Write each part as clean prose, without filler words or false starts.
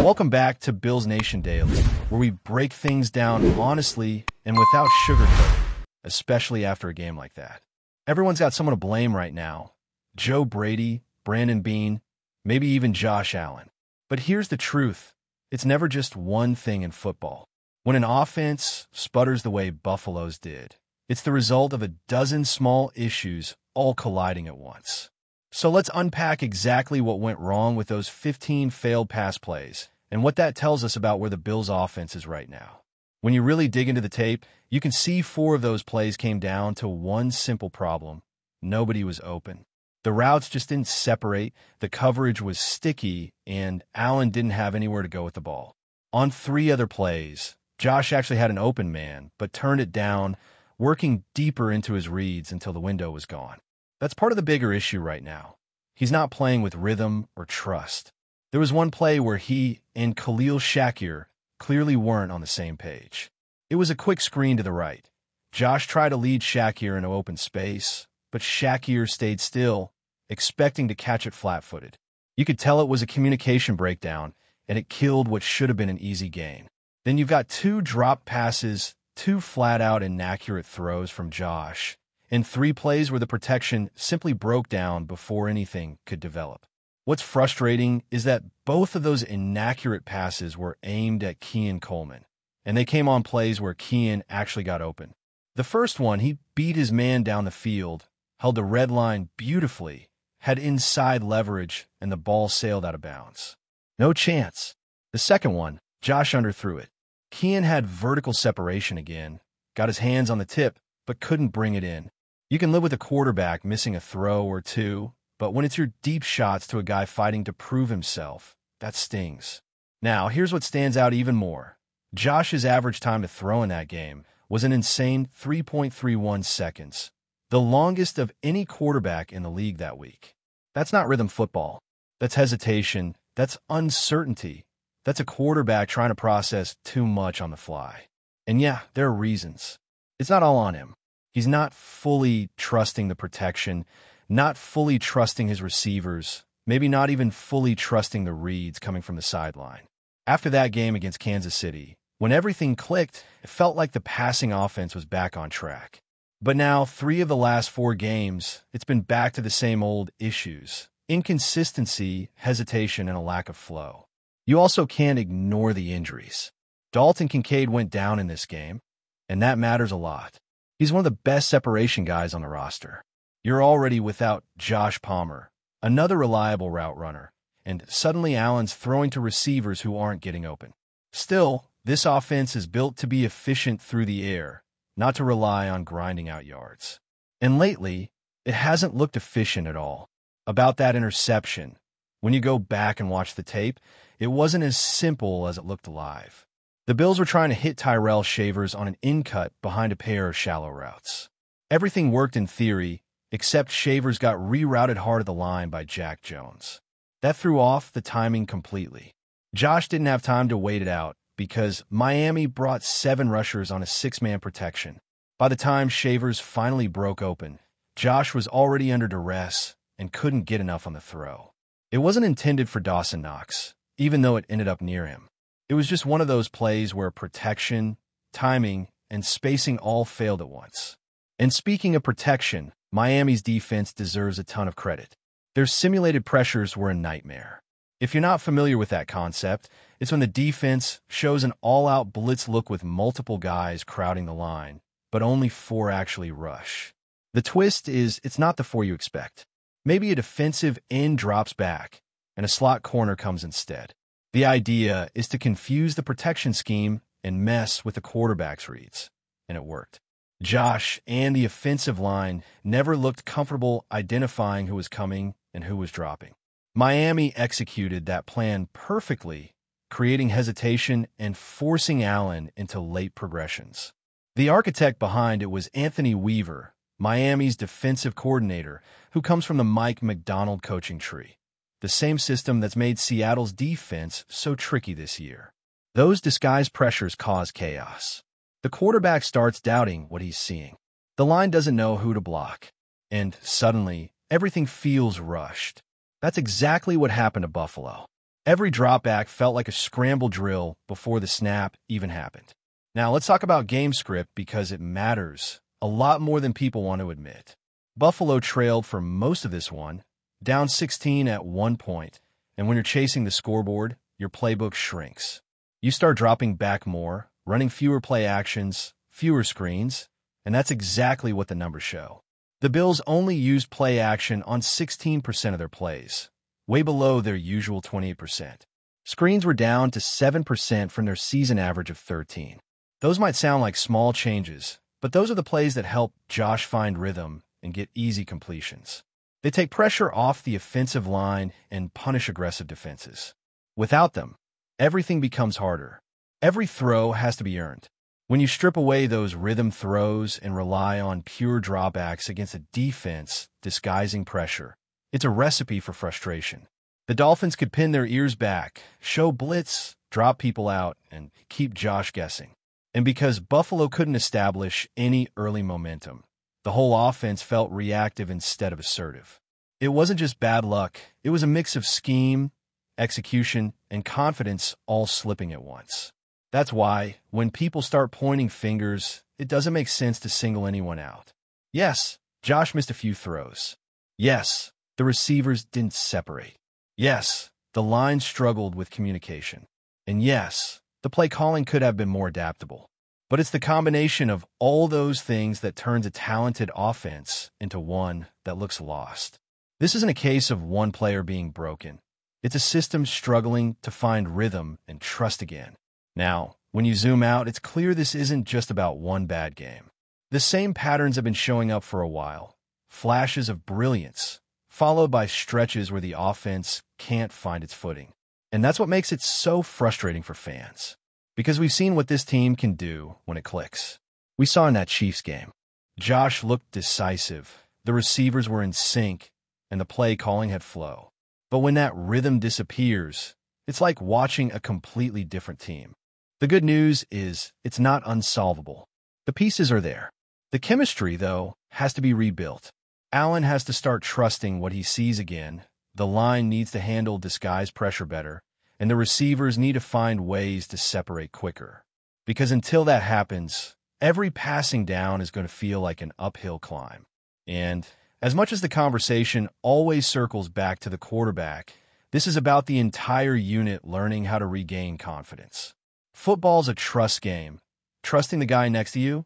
Welcome back to Bills Nation Daily, where we break things down honestly and without sugarcoating, especially after a game like that. Everyone's got someone to blame right now. Joe Brady, Brandon Beane, maybe even Josh Allen. But here's the truth. It's never just one thing in football. When an offense sputters the way Buffalo's did, it's the result of a dozen small issues all colliding at once. So let's unpack exactly what went wrong with those 15 failed pass plays and what that tells us about where the Bills' offense is right now. When you really dig into the tape, you can see 4 of those plays came down to one simple problem. Nobody was open. The routes just didn't separate, the coverage was sticky, and Allen didn't have anywhere to go with the ball. On 3 other plays, Josh actually had an open man, but turned it down, working deeper into his reads until the window was gone. That's part of the bigger issue right now. He's not playing with rhythm or trust. There was one play where he and Khalil Shakir clearly weren't on the same page. It was a quick screen to the right. Josh tried to lead Shakir into open space, but Shakir stayed still, expecting to catch it flat-footed. You could tell it was a communication breakdown, and it killed what should have been an easy gain. Then you've got 2 drop passes, 2 flat-out inaccurate throws from Josh, and 3 plays where the protection simply broke down before anything could develop. What's frustrating is that both of those inaccurate passes were aimed at Keon Coleman, and they came on plays where Keon actually got open. The first one, he beat his man down the field, held the red line beautifully, had inside leverage, and the ball sailed out of bounds. No chance. The second one, Josh underthrew it. Keon had vertical separation again, got his hands on the tip, but couldn't bring it in. You can live with a quarterback missing a throw or 2, but when it's your deep shots to a guy fighting to prove himself, that stings. Now, here's what stands out even more. Josh's average time to throw in that game was an insane 3.31 seconds, the longest of any quarterback in the league that week. That's not rhythm football. That's hesitation. That's uncertainty. That's a quarterback trying to process too much on the fly. And yeah, there are reasons. It's not all on him. He's not fully trusting the protection, not fully trusting his receivers, maybe not even fully trusting the reads coming from the sideline. After that game against Kansas City, when everything clicked, it felt like the passing offense was back on track. But now, 3 of the last 4 games, it's been back to the same old issues: inconsistency, hesitation, and a lack of flow. You also can't ignore the injuries. Dalton Kincaid went down in this game, and that matters a lot. He's one of the best separation guys on the roster. You're already without Josh Palmer, another reliable route runner, and suddenly Allen's throwing to receivers who aren't getting open. Still, this offense is built to be efficient through the air, not to rely on grinding out yards. And lately, it hasn't looked efficient at all. About that interception, when you go back and watch the tape, it wasn't as simple as it looked live. The Bills were trying to hit Tyrell Shavers on an in-cut behind a pair of shallow routes. Everything worked in theory, except Shavers got rerouted hard at the line by Jack Jones. That threw off the timing completely. Josh didn't have time to wait it out because Miami brought 7 rushers on a 6-man protection. By the time Shavers finally broke open, Josh was already under duress and couldn't get enough on the throw. It wasn't intended for Dawson Knox, even though it ended up near him. It was just one of those plays where protection, timing, and spacing all failed at once. And speaking of protection, Miami's defense deserves a ton of credit. Their simulated pressures were a nightmare. If you're not familiar with that concept, it's when the defense shows an all-out blitz look with multiple guys crowding the line, but only 4 actually rush. The twist is it's not the 4 you expect. Maybe a defensive end drops back, and a slot corner comes instead. The idea is to confuse the protection scheme and mess with the quarterback's reads, and it worked. Josh and the offensive line never looked comfortable identifying who was coming and who was dropping. Miami executed that plan perfectly, creating hesitation and forcing Allen into late progressions. The architect behind it was Anthony Weaver, Miami's defensive coordinator, who comes from the Mike McDonald coaching tree, the same system that's made Seattle's defense so tricky this year. Those disguised pressures cause chaos. The quarterback starts doubting what he's seeing. The line doesn't know who to block. And suddenly, everything feels rushed. That's exactly what happened to Buffalo. Every dropback felt like a scramble drill before the snap even happened. Now, let's talk about game script because it matters a lot more than people want to admit. Buffalo trailed for most of this one, down 16 at one point, and when you're chasing the scoreboard, your playbook shrinks. You start dropping back more, running fewer play actions, fewer screens, and that's exactly what the numbers show. The Bills only used play action on 16% of their plays, way below their usual 28%. Screens were down to 7% from their season average of 13. Those might sound like small changes, but those are the plays that help Josh find rhythm and get easy completions. They take pressure off the offensive line and punish aggressive defenses. Without them, everything becomes harder. Every throw has to be earned. When you strip away those rhythm throws and rely on pure dropbacks against a defense disguising pressure, it's a recipe for frustration. The Dolphins could pin their ears back, show blitz, drop people out, and keep Josh guessing. And because Buffalo couldn't establish any early momentum, the whole offense felt reactive instead of assertive. It wasn't just bad luck, it was a mix of scheme, execution, and confidence all slipping at once. That's why, when people start pointing fingers, it doesn't make sense to single anyone out. Yes, Josh missed a few throws. Yes, the receivers didn't separate. Yes, the line struggled with communication. And yes, the play calling could have been more adaptable. But it's the combination of all those things that turns a talented offense into one that looks lost. This isn't a case of one player being broken. It's a system struggling to find rhythm and trust again. Now, when you zoom out, it's clear this isn't just about one bad game. The same patterns have been showing up for a while. Flashes of brilliance, followed by stretches where the offense can't find its footing. And that's what makes it so frustrating for fans. Because we've seen what this team can do when it clicks. We saw in that Chiefs game. Josh looked decisive, the receivers were in sync, and the play calling had flow. But when that rhythm disappears, it's like watching a completely different team. The good news is it's not unsolvable. The pieces are there. The chemistry, though, has to be rebuilt. Allen has to start trusting what he sees again. The line needs to handle disguised pressure better, and the receivers need to find ways to separate quicker. Because until that happens, every passing down is going to feel like an uphill climb. And as much as the conversation always circles back to the quarterback, this is about the entire unit learning how to regain confidence. Football's a trust game. Trusting the guy next to you,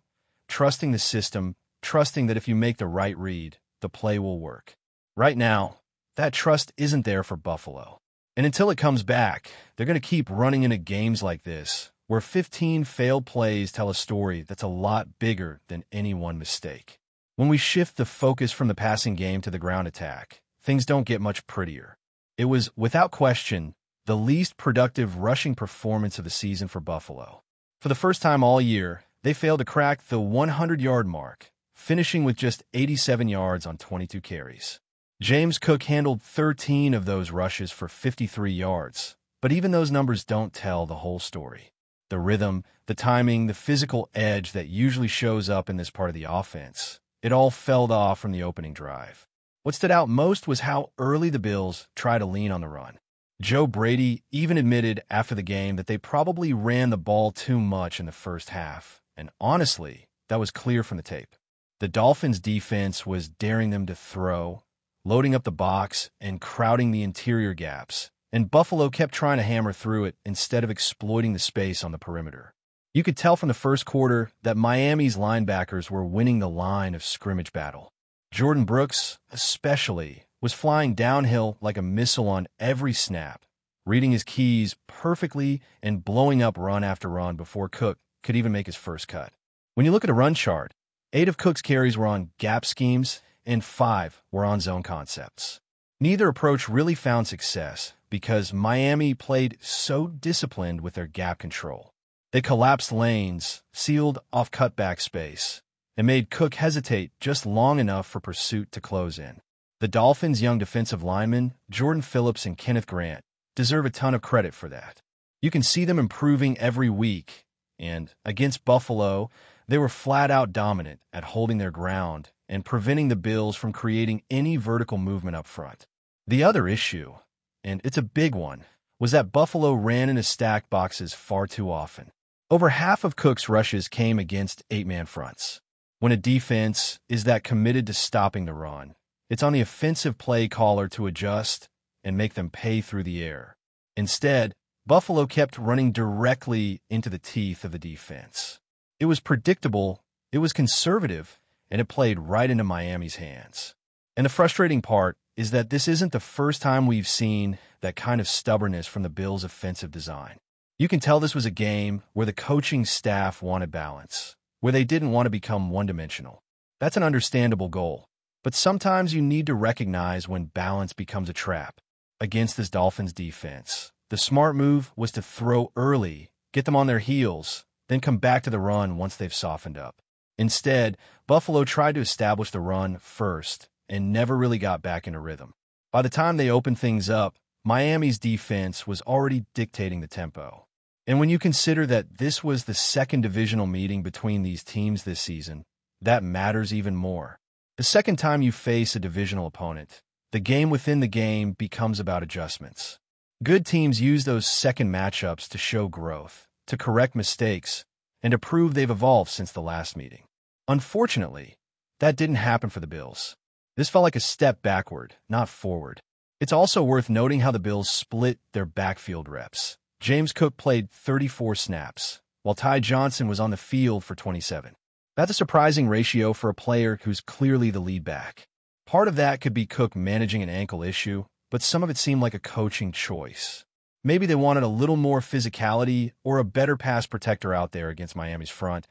trusting the system, trusting that if you make the right read, the play will work. Right now, that trust isn't there for Buffalo. And until it comes back, they're going to keep running into games like this, where 15 failed plays tell a story that's a lot bigger than any one mistake. When we shift the focus from the passing game to the ground attack, things don't get much prettier. It was, without question, the least productive rushing performance of the season for Buffalo. For the first time all year, they failed to crack the 100-yard mark, finishing with just 87 yards on 22 carries. James Cook handled 13 of those rushes for 53 yards, but even those numbers don't tell the whole story. The rhythm, the timing, the physical edge that usually shows up in this part of the offense, it all fell off from the opening drive. What stood out most was how early the Bills tried to lean on the run. Joe Brady even admitted after the game that they probably ran the ball too much in the first half, and honestly, that was clear from the tape. The Dolphins' defense was daring them to throw, loading up the box, and crowding the interior gaps, and Buffalo kept trying to hammer through it instead of exploiting the space on the perimeter. You could tell from the first quarter that Miami's linebackers were winning the line of scrimmage battle. Jordan Brooks, especially, was flying downhill like a missile on every snap, reading his keys perfectly and blowing up run after run before Cook could even make his first cut. When you look at a run chart, 8 of Cook's carries were on gap schemes and 5 were on zone concepts. Neither approach really found success because Miami played so disciplined with their gap control. They collapsed lanes, sealed off cutback space, and made Cook hesitate just long enough for pursuit to close in. The Dolphins' young defensive linemen, Jordan Phillips and Kenneth Grant, deserve a ton of credit for that. You can see them improving every week, and against Buffalo, they were flat-out dominant at holding their ground and preventing the Bills from creating any vertical movement up front. The other issue, and it's a big one, was that Buffalo ran into stacked boxes far too often. Over half of Cook's rushes came against eight-man fronts. When a defense is that committed to stopping the run, it's on the offensive play caller to adjust and make them pay through the air. Instead, Buffalo kept running directly into the teeth of the defense. It was predictable, it was conservative, and it played right into Miami's hands. And the frustrating part is that this isn't the first time we've seen that kind of stubbornness from the Bills' offensive design. You can tell this was a game where the coaching staff wanted balance, where they didn't want to become one-dimensional. That's an understandable goal, but sometimes you need to recognize when balance becomes a trap. Against this Dolphins defense, the smart move was to throw early, get them on their heels, then come back to the run once they've softened up. Instead, Buffalo tried to establish the run first and never really got back into rhythm. By the time they opened things up, Miami's defense was already dictating the tempo. And when you consider that this was the second divisional meeting between these teams this season, that matters even more. The second time you face a divisional opponent, the game within the game becomes about adjustments. Good teams use those second matchups to show growth, to correct mistakes, and to prove they've evolved since the last meeting. Unfortunately, that didn't happen for the Bills. This felt like a step backward, not forward. It's also worth noting how the Bills split their backfield reps. James Cook played 34 snaps, while Ty Johnson was on the field for 27. That's a surprising ratio for a player who's clearly the lead back. Part of that could be Cook managing an ankle issue, but some of it seemed like a coaching choice. Maybe they wanted a little more physicality or a better pass protector out there against Miami's front,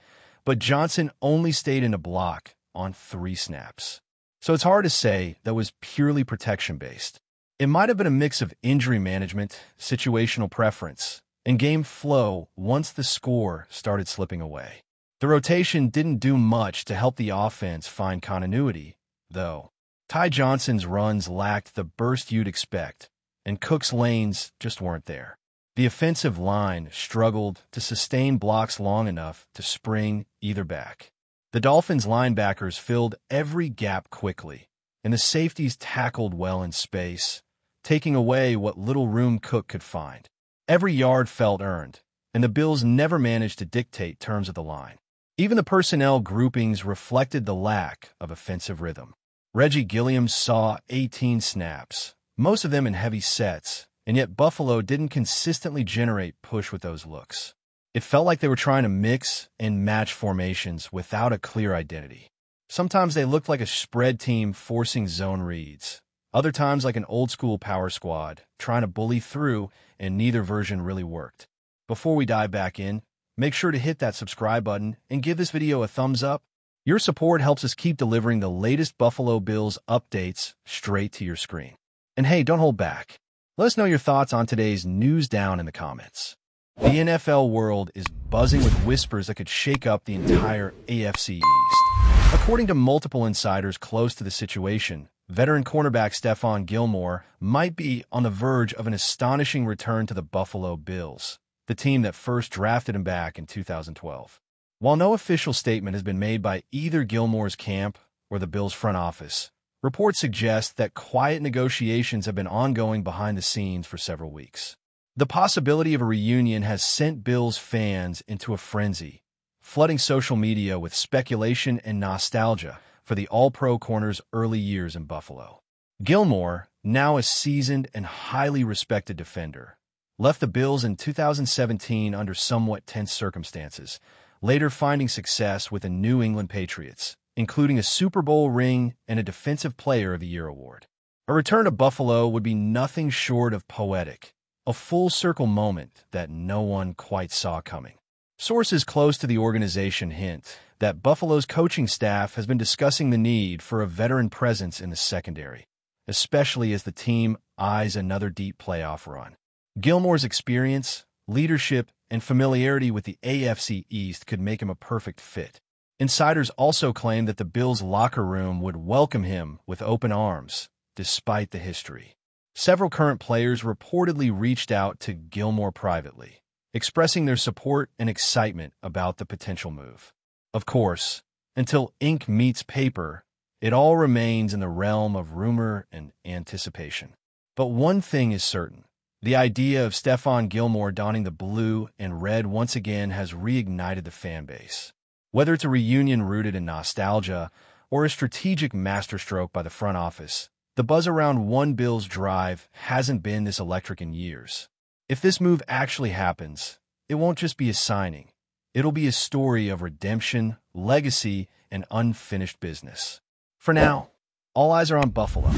but Johnson only stayed in a block on 3 snaps. So it's hard to say that was purely protection-based. It might have been a mix of injury management, situational preference, and game flow once the score started slipping away. The rotation didn't do much to help the offense find continuity, though. Ty Johnson's runs lacked the burst you'd expect, and Cook's lanes just weren't there. The offensive line struggled to sustain blocks long enough to spring either back. The Dolphins' linebackers filled every gap quickly, and the safeties tackled well in space, taking away what little room Cook could find. Every yard felt earned, and the Bills never managed to dictate terms of the line. Even the personnel groupings reflected the lack of offensive rhythm. Reggie Gilliam saw 18 snaps, most of them in heavy sets, and yet Buffalo didn't consistently generate push with those looks. It felt like they were trying to mix and match formations without a clear identity. Sometimes they looked like a spread team forcing zone reads. Other times like an old-school power squad trying to bully through, and neither version really worked. Before we dive back in, make sure to hit that subscribe button and give this video a thumbs up. Your support helps us keep delivering the latest Buffalo Bills updates straight to your screen. And hey, don't hold back. Let us know your thoughts on today's news down in the comments. The NFL world is buzzing with whispers that could shake up the entire AFC East. According to multiple insiders close to the situation, veteran cornerback STEPHON Gilmore might be on the verge of an astonishing return to the Buffalo Bills, the team that first drafted him back in 2012. While no official statement has been made by either Gilmore's camp or the Bills' front office, reports suggest that quiet negotiations have been ongoing behind the scenes for several weeks. The possibility of a reunion has sent Bills fans into a frenzy, flooding social media with speculation and nostalgia for the All-Pro corner's early years in Buffalo. Gilmore, now a seasoned and highly respected defender, left the Bills in 2017 under somewhat tense circumstances, later finding success with the New England Patriots, including a Super Bowl ring and a Defensive Player of the Year award. A return to Buffalo would be nothing short of poetic, a full-circle moment that no one quite saw coming. Sources close to the organization hint that Buffalo's coaching staff has been discussing the need for a veteran presence in the secondary, especially as the team eyes another deep playoff run. Gilmore's experience, leadership, and familiarity with the AFC East could make him a perfect fit. Insiders also claim that the Bills' locker room would welcome him with open arms, despite the history. Several current players reportedly reached out to Gilmore privately, expressing their support and excitement about the potential move. Of course, until ink meets paper, it all remains in the realm of rumor and anticipation. But one thing is certain, The idea of STEPHON Gilmore donning the blue and red once again has reignited the fan base. Whether it's a reunion rooted in nostalgia or a strategic masterstroke by the front office, the buzz around one Bills drive hasn't been this electric in years. If this move actually happens, it won't just be a signing. It'll be a story of redemption, legacy, and unfinished business. For now, all eyes are on Buffalo.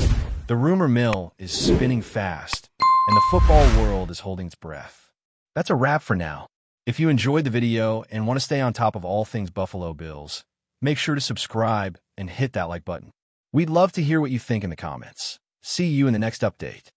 The rumor mill is spinning fast, and the football world is holding its breath. That's a wrap for now. If you enjoyed the video and want to stay on top of all things Buffalo Bills, make sure to subscribe and hit that like button. We'd love to hear what you think in the comments. See you in the next update.